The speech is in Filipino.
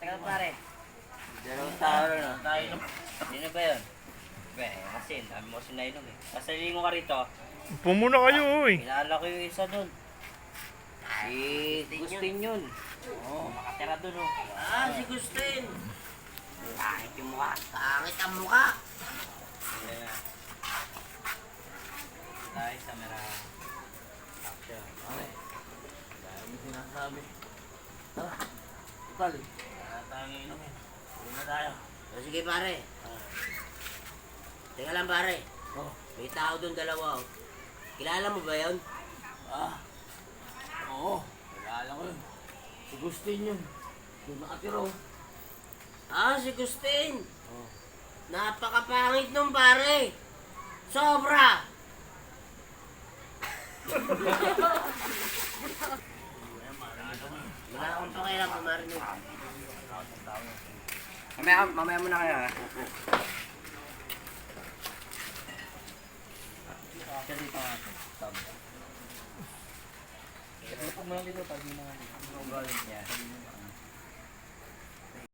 Teka pare. Dalawang tao na. Tayo na. Sino ba yun? Be, kasi dami mo sinainom eh. Pasalingo ka rito. Upo muna kayo, uy. Kilala ko yung isa dun. Si Gustin yun. Oo, makatira dun oh. Ah, si Gustin. Pangit yung mukha. Pangit ang mukha. Ayan na. Tayo sa mera. Action. Okay. Dahil mo sinasabi. Tara. Tukal. Wala tayong inom eh. Uwi na tayo. O sige pare. Teka lang pare. Oh. May tao doon dalawa. Oh. Kilala mo ba yun? Ah. Oo. Kilala ko yun. Si Gustin yun. Yung nakatira oh. Ah, si Gustin. Oh. Napakapangit nung pare. Sobra. Wala akong pakialam kung marinig. Mamaya muna kaya ha. Kasi dito nga ito. Ito mo lang dito. Tabi mo nga dito. Ang galing niya.